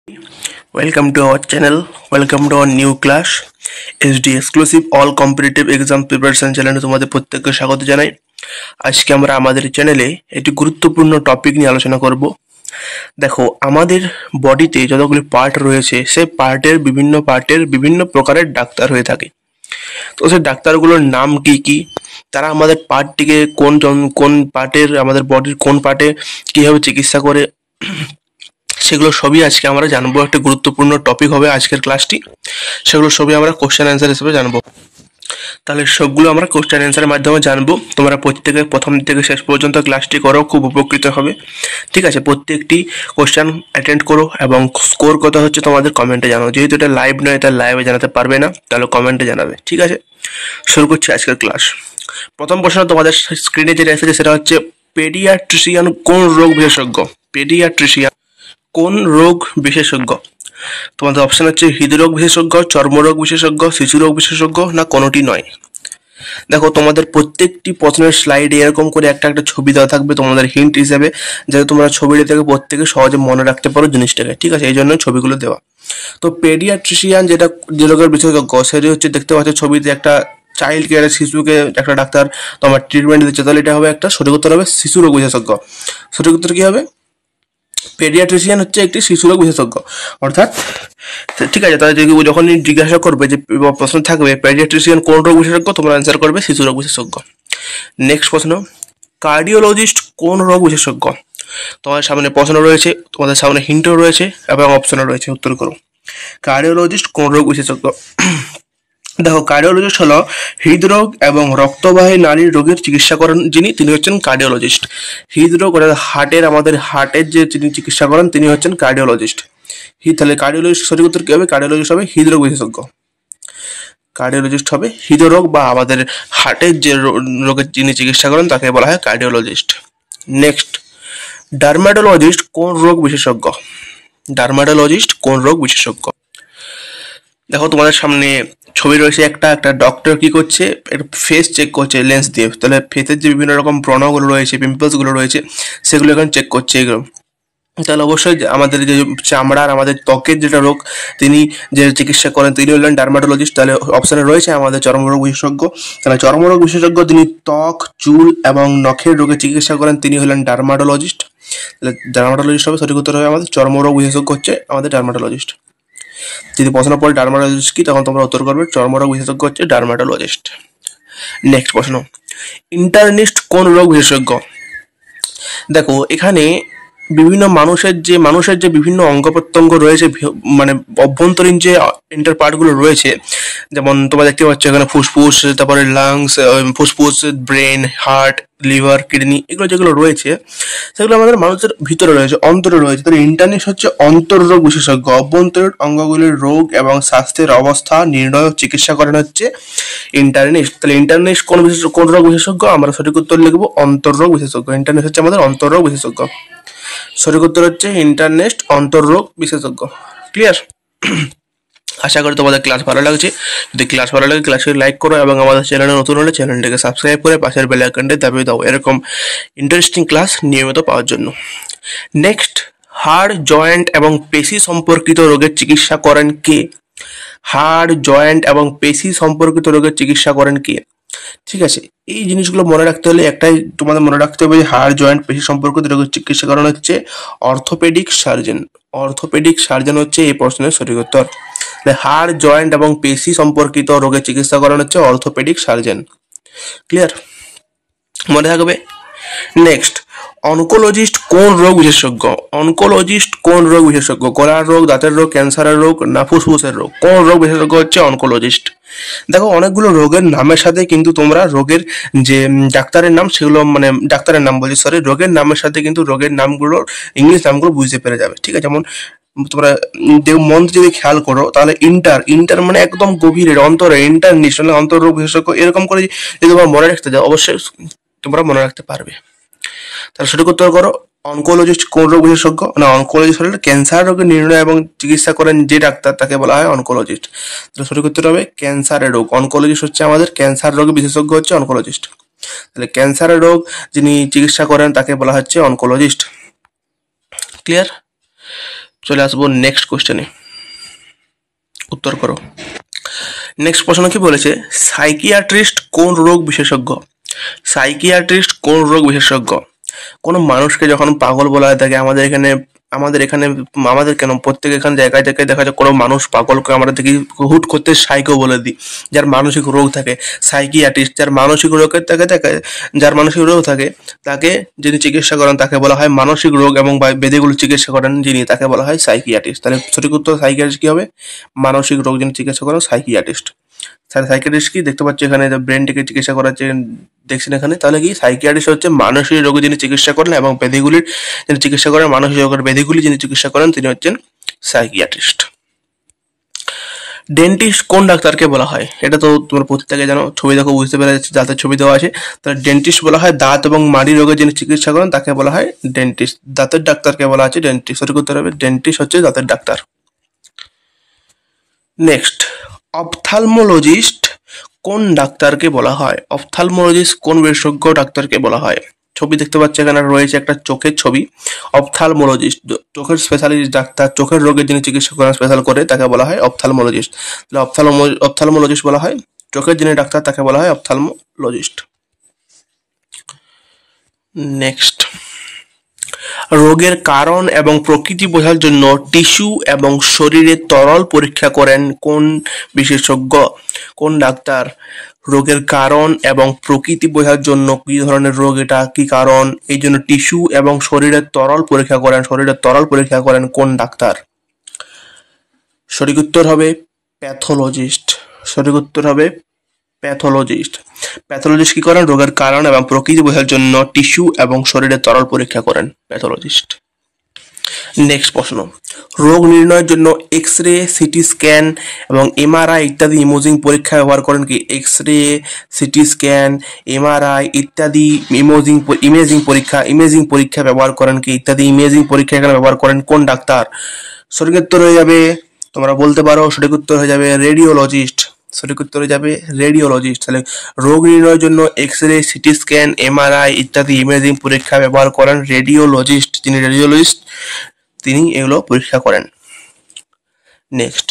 Welcome to our channel. Welcome to our new class. SD exclusive all competitive exam preparation চ্যানেলে তোমাদের প্রত্যেককে স্বাগত জানাই। আজকে আমরা আমাদের চ্যানেলে একটি গুরুত্বপূর্ণ টপিক নিয়ে আলোচনা করব। দেখো, আমাদের বডিতে যতগুলি পার্ট রয়েছে সেই পার্টের বিভিন্ন প্রকারের ডাক্তার হয়ে থাকে। তো সেই ডাক্তারগুলোর নাম কি কি, তারা আমাদের পার্টটিকে কোন পার্টের, আমাদের বডির কোন পার্টে কীভাবে চিকিৎসা করে, সেগুলো সবই আজকে আমরা জানবো। একটা গুরুত্বপূর্ণ টপিক হবে আজকের ক্লাসটি। সেগুলো সবই আমরা কোশ্চেন অ্যান্সার হিসেবে জানবো। তাহলে সবগুলো আমরা কোশ্চেন অ্যান্সারের মাধ্যমে জানবো। তোমরা প্রত্যেকে প্রথম থেকে শেষ পর্যন্ত ক্লাসটি করো, খুব উপকৃত হবে। ঠিক আছে, প্রত্যেকটি কোশ্চেন অ্যাটেন্ড করো এবং স্কোর কত হচ্ছে তোমাদের কমেন্টে জানাও। যেহেতু এটা লাইভ নয়, এটা লাইভে জানাতে পারবে না, তাহলে কমেন্টে জানাবে। ঠিক আছে, শুরু করছি আজকের ক্লাস। প্রথম প্রশ্ন তোমাদের স্ক্রিনে যেটা এসেছে সেটা হচ্ছে, পেডিয়াট্রিশিয়ান কোন রোগ বিশেষজ্ঞ? পেডিয়াট্রিশিয়ান কোন রোগ বিশেষজ্ঞ? তোমাদের অপশন হচ্ছে হৃদরোগ বিশেষজ্ঞ, চর্মরোগ বিশেষজ্ঞ, শিশুরোগ বিশেষজ্ঞ, না কোনোটি নয়। দেখো, তোমাদের প্রত্যেকটি প্রশ্নের স্লাইডে এরকম করে একটা ছবি দেওয়া থাকবে তোমাদের হিন্ট হিসেবে, যাতে তোমরা ছবিটা থেকে প্রত্যেকে সহজে মনে রাখতে পারো জিনিসটাকে। ঠিক আছে, এই জন্য ছবিগুলো দেওয়া। তো পেডিয়াট্রিশিয়ান যে রোগের বিশেষজ্ঞ, সেটি হচ্ছে, দেখতে পাচ্ছ ছবিতে একটা চাইল্ড কেয়ারের শিশুকে একটা ডাক্তার তোমার ট্রিটমেন্ট দিচ্ছে, তাহলে এটা হবে একটা সঠিক উত্তর হবে শিশু রোগ বিশেষজ্ঞ। সঠিক উত্তর কি হবে? পেডিয়াট্রিশিয়ান হচ্ছে একটি শিশুরোগ বিশেষজ্ঞ। অর্থাৎ ঠিক আছে, তাহলে যখন জিজ্ঞাসা করবে যে প্রশ্ন থাকবে পেডিয়াট্রিশিয়ান কোন রোগ বিশেষজ্ঞ, তোমরা অ্যান্সার করবে শিশুরোগ বিশেষজ্ঞ। নেক্সট প্রশ্ন, কার্ডিওলজিস্ট কোন রোগ বিশেষজ্ঞ? তোমাদের সামনে প্রশ্ন রয়েছে, তোমাদের সামনে হিন্টও রয়েছে এবং অপশনও রয়েছে, উত্তর করো। কার্ডিওলজিস্ট কোন রোগ বিশেষজ্ঞ? দেখো, কার্ডিওলজিস্ট হলো হৃদরোগ এবং রক্তবাহী নালীর রোগের চিকিৎসা করেন তিনি হচ্ছেন কার্ডিওলজিস্ট। হৃদরোগ অর্থাৎ আমাদের হার্টের যে যিনি চিকিৎসা করেন তিনি হচ্ছেন কার্ডিওলজিস্ট। তাহলে কার্ডিওলজিস্ট সঠিক উত্তর কি হবে? কার্ডিওলজিস্ট হবে হৃদরোগ বিশেষজ্ঞ। কার্ডিওলজিস্ট হবে হৃদরোগ বা আমাদের হার্টের যে রোগের যিনি চিকিৎসা করেন তাকে বলা হয় কার্ডিওলজিস্ট। নেক্সট, ডার্মাটোলজিস্ট কোন রোগ বিশেষজ্ঞ? ডার্মাটোলজিস্ট কোন রোগ বিশেষজ্ঞ? দেখো, তোমাদের সামনে ছবি রয়েছে, একটা ডক্টর কি করছে, ফেস চেক করছে লেন্স দিয়ে। তাহলে ফেসের যে বিভিন্ন রকম ব্রণগুলো রয়েছে, পিম্পলসগুলো রয়েছে, সেগুলো এখন চেক করছে এগুলো। তাহলে অবশ্যই আমাদের যে চামড়ার, আমাদের ত্বকের যেটা রোগ, তিনি যে চিকিৎসা করেন তিনি হলেন ডার্মাটোলজিস্ট। তাহলে অপশানে রয়েছে আমাদের চর্মরোগ বিশেষজ্ঞ। তাহলে চর্মরোগ বিশেষজ্ঞ তিনি ত্বক, চুল এবং নখের রোগের চিকিৎসা করেন, তিনি হলেন ডার্মাটোলজিস্ট। তাহলে ডার্মাটোলজিস্ট হবে সঠিক উত্তর হবে আমাদের চর্মরোগ বিশেষজ্ঞ হচ্ছে আমাদের ডার্মাটোলজিস্ট। যদি প্রশ্ন পড়ে ডার্মাটোলজিস্ট কি, তখন তোমরা উত্তর করবে চর্মরোগ বিশেষজ্ঞ হচ্ছে ডার্মাটোলজিস্ট। নেক্সট প্রশ্ন, ইন্টার্নিস্ট কোন রোগ বিশেষজ্ঞ? দেখো, এখানে মানুষের যে বিভিন্ন অঙ্গ প্রত্যঙ্গ রয়েছে, মানে অভ্যন্তরীণ যে ইন্টার পার্টগুলো রয়েছে, যেমন তোমরা দেখতে পাচ্ছ এখানে ফুসফুস, তারপরে লাংস, ফুসফুস, ব্রেন, হার্ট, লিভার, কিডনি, এগুলো যেগুলো রয়েছে সেগুলো আমাদের মানুষের ভিতরে রয়েছে, অন্তরে রয়েছে। তাহলে ইন্টার্নিস্ট হচ্ছে অন্তর্রোগ বিশেষজ্ঞ। অভ্যন্তরীণ অঙ্গগুলির রোগ এবং স্বাস্থ্যের অবস্থা নির্ণয় ও চিকিৎসা করেন হচ্ছে ইন্টার্নিস্ট। তাহলে ইন্টার্নিস্ট কোন রোগ বিশেষজ্ঞ? আমরা সঠিক উত্তর লিখবো অন্তর্রোগ বিশেষজ্ঞ। ইন্টার্নিস্ট হচ্ছে আমাদের অন্তর্রোগ বিশেষজ্ঞ। সঠিক উত্তর হচ্ছে ইন্টার্নিস্ট অন্তর্রোগ বিশেষজ্ঞ। ক্লিয়ার? আশা করি তোমাদের ক্লাস ভালো লাগছে। যদি ক্লাস ভালো লাগে ক্লাসকে লাইক করো এবং আমাদের চ্যানেলে নতুন হলে চ্যানেলটিকে সাবস্ক্রাইব করে পাশের বেল আইকনটি দাবিয়ে দাও এরকম ইন্টারেস্টিং ক্লাস নিয়মিত পাওয়ার জন্য। নেক্সট, হাড়, জয়েন্ট এবং পেশি সম্পর্কিত রোগের চিকিৎসা করেন কে? হাড়, জয়েন্ট এবং পেশি সম্পর্কিত রোগের চিকিৎসা করেন কে? ঠিক আছে, এই জিনিসগুলো মনে রাখতে হলে একটাই তোমাদের মনে রাখতে হবে, হাড়, জয়েন্ট, পেশি সম্পর্কিত রোগের চিকিৎসা করেন হচ্ছে অর্থোপেডিক সার্জন। অর্থোপেডিক সার্জন হচ্ছে এই প্রশ্নের সঠিক উত্তর। হাড়, জয়েন্ট এবং পেশি সম্পর্কিত রোগের চিকিৎসা করানো হচ্ছে অর্থোপেডিক সার্জন। ক্লিয়ার? মনে থাকবে। নেক্সট, অনকোলজিস্ট কোন রোগ বিশেষজ্ঞ? অনকোলজিস্ট কোন রোগ বিশেষজ্ঞ? গলার রোগ, দাঁতের রোগ, ক্যান্সারের রোগ, না ফুসফুসের রোগ? কোন রোগ বিশেষজ্ঞ হচ্ছে অনকোলজিস্ট? দেখো, অনেকগুলো রোগের নামের সাথে কিন্তু তোমরা রোগের যে ডাক্তারের নাম, সেগুলো মানে ডাক্তারের নাম বলছি সরি, রোগের নামের সাথে কিন্তু রোগের নামগুলোর ইংলিশ নামগুলো বুঝতে পেরে যাবে। ঠিক আছে, যেমন তোমরা মন যদি খেয়াল করো, তাহলে ইন্টার মানে একদম গভীরের অন্তরে, ইন্টারনিস্ট মানে অন্তর্রোগ বিশেষজ্ঞ, এরকম করে যদি তোমরা মনে রাখতে যাও অবশ্যই তোমরা মনে রাখতে পারবে। তাহলে সঠিক উত্তর করো, অনকোলজিস্ট কোন রোগ বিশেষজ্ঞ? না, অনকোলজিস্ট হলে ক্যান্সার রোগের নির্ণয় এবং চিকিৎসা করেন যে ডাক্তার, তাকে বলা হয় অনকোলজিস্ট। তাহলে সঠিক উত্তর হবে ক্যান্সারের রোগ। অনকোলজিস্ট হচ্ছে আমাদের ক্যান্সার রোগের বিশেষজ্ঞ হচ্ছে অনকোলজিস্ট। তাহলে ক্যান্সারের রোগ যিনি চিকিৎসা করেন তাকে বলা হচ্ছে অনকোলজিস্ট। ক্লিয়ার? চলে আসবো নেক্সট কোশ্চেনে, উত্তর করো। নেক্সট প্রশ্ন কি বলেছে, সাইকিয়াট্রিস্ট কোন রোগ বিশেষজ্ঞ? সাইকিয়াট্রিস্ট কোন রোগ বিশেষজ্ঞ? কোনো মানুষকে যখন পাগল বলা হয় থাকে, আমাদের এখানে আমাদের কেন প্রত্যেক এখানে জায়গায় জায়গায় দেখা যায় কোনো মানুষ পাগলকে আমরা দেখি হুট করতে সাইকো বলে দিই, যার মানসিক রোগ থাকে। সাইকিয়াট্রিস্ট যার মানসিক রোগের যার মানসিক রোগ থাকে তাকে যিনি চিকিৎসা করেন তাকে বলা হয় মানসিক রোগ এবং ব্যাধিগুলো চিকিৎসা করেন যিনি, তাকে বলা হয় সাইকিয়াট্রিস্ট। তাহলে সঠিক উত্তর সাইকিয়াট্রিস্ট কি হবে? মানসিক রোগ যিনি চিকিৎসা করেন সাইকিয়াট্রিস্ট। সাইকিয়াট্রিস্ট কি দেখতে পাচ্ছি এখানে, ব্রেনটিকে চিকিৎসা করাচ্ছে দেখছেন এখানে। তাহলে কি সাইকিয়াট্রিস্ট হচ্ছে মানসিক রোগী যিনি চিকিৎসা করেন এবং ব্যাধিগুলির যিনি চিকিৎসা করেন, মানসিক রোগের ব্যাধিগুলি যিনি চিকিৎসা করেন তিনি হচ্ছেন সাইকিয়াট্রিস্ট। ডেন্টিস্ট কোন ডাক্তারকে বলা হয়? এটা তো তোমরা প্রত্যেকে জানো, ছবি দেখো বুঝতে পেরে যাচ্ছে, দাঁতের ছবি দেওয়া আছে। তাহলে ডেন্টিস্ট বলা হয় দাঁত এবং মাড়ি রোগের যিনি চিকিৎসা করেন তাকে বলা হয় ডেন্টিস্ট। দাঁতের ডাক্তারকে বলা আছে ডেন্টিস্ট। সঠিক উত্তর হবে ডেন্টিস্ট হচ্ছে দাঁতের ডাক্তার। নেক্সট, অপথালমোলজিস্ট কোন ডাক্তারকে বলা হয়? অপথালমোলজিস্ট কোন বিশেষজ্ঞ ডাক্তারকে বলা হয়? ছবি দেখতে পাচ্ছি এখানে রয়েছে একটা চোখের ছবি। অপথালমোলজিস্ট চোখের স্পেশালিস্ট ডাক্তার, চোখের রোগের যিনি চিকিৎসা করেন স্পেশাল করে তাকে বলা হয় অপথালমোলজিস্ট। তাহলে অপথালমোলজিস্ট বলা হয় চোখের যিনি ডাক্তার তাকে বলা হয় অপথালমোলজিস্ট। নেক্সট, রোগের কারণ এবং প্রকৃতি বোঝার জন্য টিস্যু এবং শরীরের তরল পরীক্ষা করেন কোন বিশেষজ্ঞ? কোন ডাক্তার? রোগের কারণ এবং প্রকৃতি বোঝার জন্য কি ধরনের রোগ এটা, কি কারণ, এই জন্য টিস্যু এবং শরীরের তরল পরীক্ষা করেন কোন ডাক্তার? সঠিক উত্তর হবে প্যাথোলজিস্ট। সঠিক উত্তর হবে প্যাথোলজিস্ট। প্যাথোলজিস্ট কি করেন? রোগের কারণ এবং প্রকৃতি বোঝার জন্য টিস্যু এবং শরীরের তরল পরীক্ষা করেন প্যাথোলজিস্ট। নেক্সট প্রশ্ন, রোগ নির্ণয়ের জন্য এক্স রে, সিটি স্ক্যান এবং এমআরআই ইত্যাদি ইমেজিং পরীক্ষা ব্যবহার করেন কি? X ray, CT scan, MRI ইত্যাদি ইমেজিং পরীক্ষা ব্যবহার করেন কি? ইত্যাদি ইমেজিং পরীক্ষা এখানে ব্যবহার করেন কোন ডাক্তার? সঠিক উত্তর হয়ে যাবে, তোমরা বলতে পারো, সঠিক উত্তর হয়ে যাবে রেডিওলজিস্ট। সঠিক উত্তর হয়ে যাবে রেডিওলজিস্ট। তাহলে রোগ নির্ণয়ের জন্য X ray, CT scan, MRI ইত্যাদি ইমেজিং পরীক্ষা ব্যবহার করেন রেডিওলজিস্ট। তিনি এগুলো পরীক্ষা করেন। নেক্সট,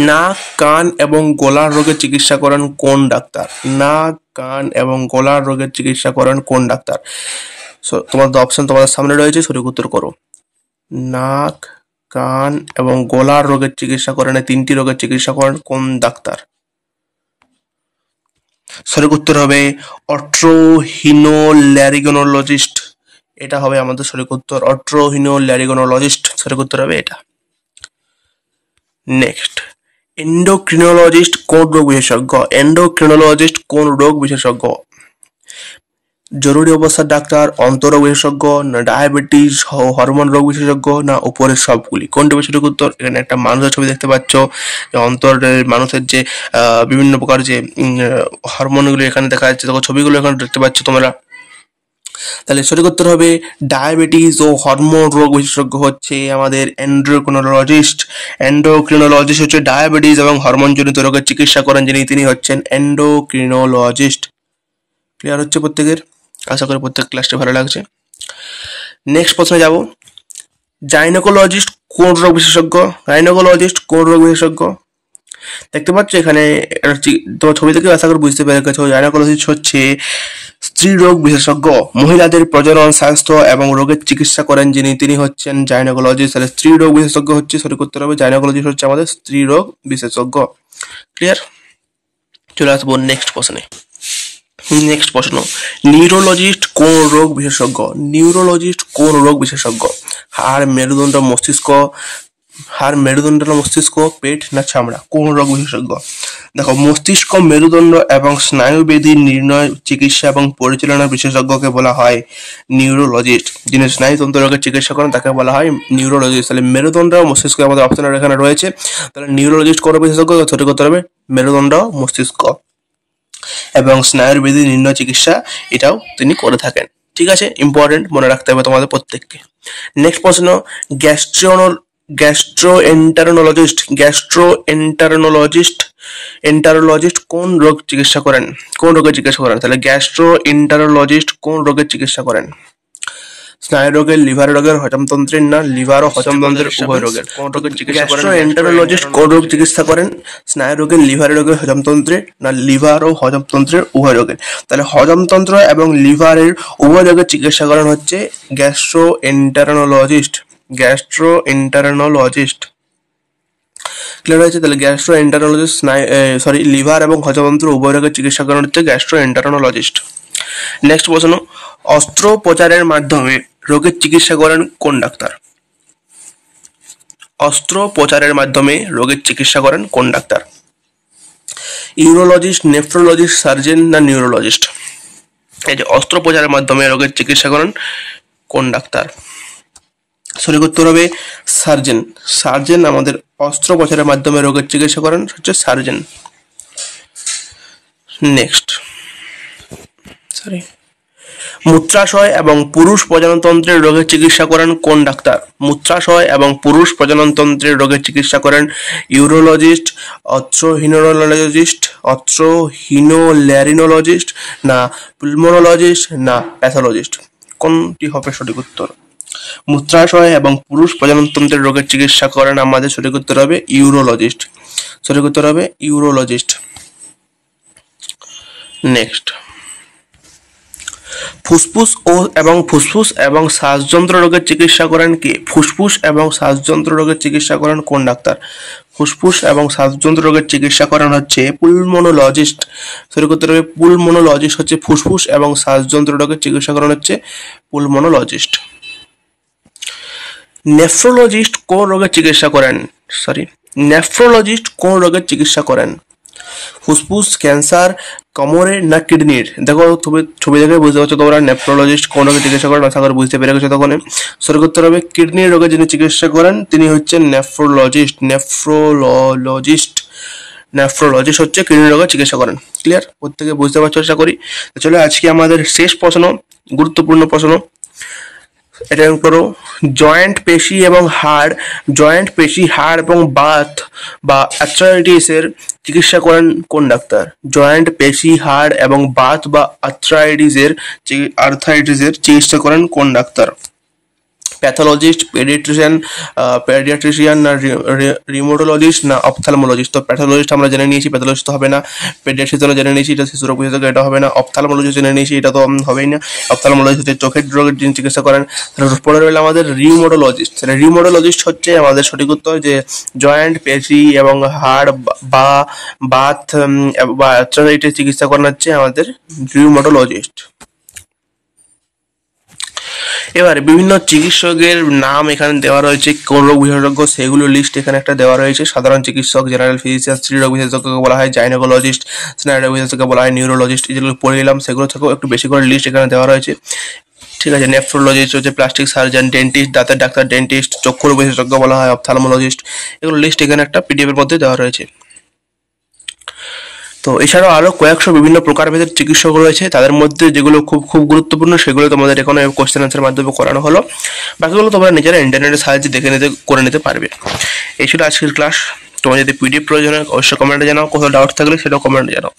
নাক, কান এবং গলার রোগের চিকিৎসা করেন কোন ডাক্তার? নাক, কান এবং গলার রোগের চিকিৎসা করেন কোন ডাক্তার? তোমাদের অপশন তোমাদের সামনে রয়েছে, সঠিক উত্তর করো। নাক, কান এবং গলার রোগের চিকিৎসা করেন, এই তিনটি রোগের চিকিৎসা করেন কোন ডাক্তার? সঠিক উত্তর হবে অট্রোহিনোল্যারিঙ্গোলজিস্ট। এটা হবে আমাদের সঠিক উত্তর, অট্রোহিনোল্যারিঙ্গোলজিস্ট। সঠিক উত্তর হবে এটা। নেক্সট, এন্ডোক্রিনোলজিস্ট কোন রোগ বিশেষজ্ঞ? এন্ডোক্রিনোলজিস্ট কোন রোগ বিশেষজ্ঞ? জরুরি অবস্থার ডাক্তার, অন্তরোগ বিশেষজ্ঞ, না ডায়াবেটিস হরমোন রোগ বিশেষজ্ঞ, না উপরের সবগুলি? কোনটা সঠিক উত্তর? এখানে একটা মানুষের ছবি দেখতে পাচ্ছ, অন্তরের মানুষের যে বিভিন্ন প্রকার যে হরমোনগুলো এখানে দেখা যাচ্ছে, তখন ছবিগুলো এখানে দেখতে পাচ্ছ তোমরা। তাহলে সঠিক উত্তর হবে ডায়াবেটিস ও হরমোন রোগ বিশেষজ্ঞ হচ্ছে আমাদের এন্ডোক্রিনোলজিস্ট। এন্ডোক্রিনোলজিস্ট হচ্ছে ডায়াবেটিস এবং হরমোনজনিত রোগের চিকিৎসা করেন যিনি, তিনি হচ্ছেন এন্ডোক্রিনোলজিস্ট। ক্লিয়ার হচ্ছে প্রত্যেকের? আশা করি প্রত্যেক ক্লাসটি ভালো লাগছে। নেক্সট প্রশ্নে যাব, গাইনোকোলজিস্ট কোন রোগ বিশেষজ্ঞ? গাইনোকোলজিস্ট কোন রোগ বিশেষজ্ঞ? দেখতে পাচ্ছ এখানে তোমার ছবি থেকে আশা করি বুঝতে পেরে গেছো, গাইনোকোলজিস্ট হচ্ছে স্ত্রী রোগ বিশেষজ্ঞ। মহিলাদের প্রজনন, স্বাস্থ্য এবং রোগের চিকিৎসা করেন যিনি, তিনি হচ্ছেন গাইনোকোলজিস্ট। তাহলে স্ত্রী রোগ বিশেষজ্ঞ হচ্ছে সঠিক উত্তর হবে, গাইনোকোলজিস্ট হচ্ছে আমাদের স্ত্রী রোগ বিশেষজ্ঞ। ক্লিয়ার? চলে আসবো নেক্সট প্রশ্নে। নেক্সট প্রশ্ন, নিউরোলজিস্ট কোন রোগ বিশেষজ্ঞ? নিউরোলজিস্ট কোন রোগ বিশেষজ্ঞ? হাড়, মেরুদণ্ড, মস্তিষ্ক, পেট না চামড়া? কোন রোগ বিশেষজ্ঞ? দেখো, মস্তিষ্ক, মেরুদণ্ড এবং স্নায়ুবেদির নির্ণয়, চিকিৎসা এবং পরিচালনা বিশেষজ্ঞকে বলা হয় নিউরোলজিস্ট। যিনি স্নায়ুতন্ত্র রোগের চিকিৎসা করেন তাকে বলা হয় নিউরোলজিস্ট। তাহলে মেরুদণ্ড, মস্তিষ্ক আমাদের অপশন এখানে রয়েছে। তাহলে নিউরোলজিস্ট কোন বিশেষজ্ঞ? সঠিক উত্তর হবে মেরুদণ্ড, মস্তিষ্ক এবং স্নায়ুর বেদি নির্ণয় চিকিৎসা, এটাও তিনি করে থাকেন। ঠিক আছে, ইম্পর্টেন্ট, মনে রাখতে হবে তোমাদের প্রত্যেককে। নেক্সট প্রশ্ন, গ্যাস্ট্রোএন্টারোলজিস্ট কোন রোগ চিকিৎসা করেন? কোন রোগের চিকিৎসা করেন? তাহলে গ্যাস্ট্রোএন্টারোলজিস্ট কোন রোগের চিকিৎসা করেন? স্নায়ুরোগের, লিভার রোগের, হজমতন্ত্রের না লিভার ও হজমতন্ত্রের উভয় রোগের। কোন রোগের চিকিৎসা করেন? গ্যাস্ট্রোএন্টারোলজিস্ট কোন রোগ চিকিৎসা করেন? স্নায়ুরোগের, লিভার রোগের, হজমতন্ত্রের না লিভার ও হজমতন্ত্রের উভয় রোগের। তাহলে হজমতন্ত্র এবং লিভারের উভয় রোগের চিকিৎসা করেন হচ্ছে গ্যাস্ট্রোএন্টারোলজিস্ট। গ্যাস্ট্রোএন্টারোলজিস্ট ক্লিয়ার হয়েছে? তাহলে গ্যাস্ট্রোএন্টারোলজিস্ট লিভার এবং হজমতন্ত্র উভয় রোগের চিকিৎসা করেন হচ্ছে গ্যাস্ট্রোএন্টারোলজিস্ট। নেক্সট প্রশ্ন, অস্ত্রোপচারের মাধ্যমে রোগের চিকিৎসা করেন কোন ডাক্তার? অস্ত্রোপচারের মাধ্যমে রোগের চিকিৎসা করেন কোন ডাক্তার? ইউরোলজিস্ট, নেফ্রোলজিস্ট, সার্জন না নিউরোলজিস্ট? এই যে অস্ত্রোপচারের মাধ্যমে রোগের চিকিৎসা করেন কোন ডাক্তার? সঠিক উত্তর হবে সার্জন। সার্জন আমাদের অস্ত্রোপচারের মাধ্যমে রোগের চিকিৎসা করেন হচ্ছে সার্জন। নেক্সট, মূত্রাশয় এবং পুরুষ প্রজননতন্ত্রের রোগের চিকিৎসা করেন কোন ডাক্তার? মূত্রাশয় এবং পুরুষ প্রজননতন্ত্রের রোগের চিকিৎসা করেন ইউরোলজিস্ট, অথ্রোহিনোল্যারিনোলজিস্ট না পুলমোনোলজিস্ট না প্যাথোলজিস্ট? কোনটি হবে সঠিক উত্তর? মূত্রাশয় এবং পুরুষ প্রজননতন্ত্রের রোগের চিকিৎসা করেন আমাদের সঠিক উত্তর হবে ইউরোলজিস্ট। সঠিক উত্তর হবে ইউরোলজিস্ট। নেক্সট, ফুসফুস এবং শ্বাসযন্ত্র রোগের চিকিৎসা করেন কে? ফুসফুস এবং শ্বাসযন্ত্র রোগের চিকিৎসা করেন কোন ডাক্তার? ফুসফুস এবং শ্বাসযন্ত্র রোগের চিকিৎসা করেন হচ্ছে পুলমোনোলজিস্ট। সঠিক উত্তর হবে পুলমোনোলজিস্ট হচ্ছে ফুসফুস এবং শ্বাসযন্ত্র রোগের চিকিৎসা করেন হচ্ছে পুলমোনোলজিস্ট। নেফ্রোলজিস্ট কোন রোগের চিকিৎসা করেন? নেফ্রোলজিস্ট কোন রোগের চিকিৎসা করেন? ফুসফুস, ক্যান্সার, কোমরের না কিডনির? দেখো তুমি ছবি দেখে বুঝতে পারছো তোমরা নেফ্রোলজিস্ট কোন রোগের চিকিৎসা করেন, আশা করি বুঝতে পেরে গেছো তখন। সঠিক উত্তর হবে কিডনির রোগের যিনি চিকিৎসা করেন তিনি হচ্ছেন নেফ্রোলজিস্ট। নেফ্রোলজিস্ট হচ্ছে কিডনি রোগের চিকিৎসা করেন। ক্লিয়ার? প্রত্যেকে বুঝতে পারছো আশা করি। চলো আজকে আমাদের শেষ প্রশ্ন, গুরুত্বপূর্ণ প্রশ্ন, এটা করো। জয়েন্ট পেশি হাড় এবং বাত বা আর্থ্রাইটিসের চিকিৎসা করেন কোন ডাক্তার? জয়েন্ট পেশি হাড় এবং বাত বা আর্থ্রাইটিসের চিকিৎসা করেন কোন ডাক্তার? প্যাথোলজিস্ট, পেডিয়াট্রিশিয়ান না রিউমাটোলজিস্ট না অপথ্যালমোলজিস্ট? তো প্যাথোলজিস্ট আমরা জেনে নিয়েছি, প্যাথোলজিস্ট তো হবে না। পেডিয়াট্রিশিয়ান জেনে নিয়েছি, এটা শিশু রোগ বিশেষজ্ঞ, এটা হবে না। অপথ্যালমোলজিস্ট জেনে নিয়েছি, এটা তো হবেই না। অপথ্যালমোলজিস্ট হচ্ছে চোখের রোগের যিনি চিকিৎসা করেন। পরে রইল আমাদের রিউমাটোলজিস্ট। রিউমাটোলজিস্ট হচ্ছে আমাদের সঠিক উত্তর যে জয়েন্ট পেশি এবং হাড় বা বাত বা আর্থ্রাইটিস চিকিৎসা করেন হচ্ছে আমাদের রিউমাটোলজিস্ট। এবার বিভিন্ন চিকিৎসকের নাম এখানে দেওয়া রয়েছে, কোন রোগ বিশেষজ্ঞ সেগুলোর লিস্ট এখানে একটা দেওয়া রয়েছে। সাধারণ চিকিৎসক, জেনারেল ফিজিশিয়ান, স্ত্রীরোগ বিশেষজ্ঞকে বলা হয় গাইনোকোলজিস্ট, স্নায়ুরোগ বিশেষজ্ঞকে বলা হয় নিউরোলজিস্ট। যেগুলো পড়ে এলাম সেগুলো থেকেও একটু বেশি করে লিস্ট এখানে দেওয়া রয়েছে। ঠিক আছে, নেফ্রোলজিস্ট হচ্ছে প্লাস্টিক সার্জন, ডেন্টিস্ট দাঁতের ডাক্তার, ডেন্টিস্ট, চক্ষুর বিশেষজ্ঞ বলা হয় অপথ্যালমোলজিস্ট। এগুলো লিস্ট এখানে একটা পিডিএফ এর মধ্যে দেওয়া রয়েছে। তো এছাড়াও আরো কয়েকশো বিভিন্ন প্রকারভেদের চিকিৎসক রয়েছে, তাদের মধ্যে যেগুলো খুব খুব গুরুত্বপূর্ণ সেগুলো তোমাদের এখানে কোশ্চেন আনসার মাধ্যমে করানো হলো। বাকিগুলো তোমরা নিজেরা ইন্টারনেটের সাহায্যে করে নিতে পারবে। এই ছিল আজকের ক্লাস। তোমার যদি পিডিএফ প্রয়োজন হয় অবশ্যই কমেন্টে জানাও, কোথাও ডাউট থাকলে সেটাও কমেন্টে জানাও।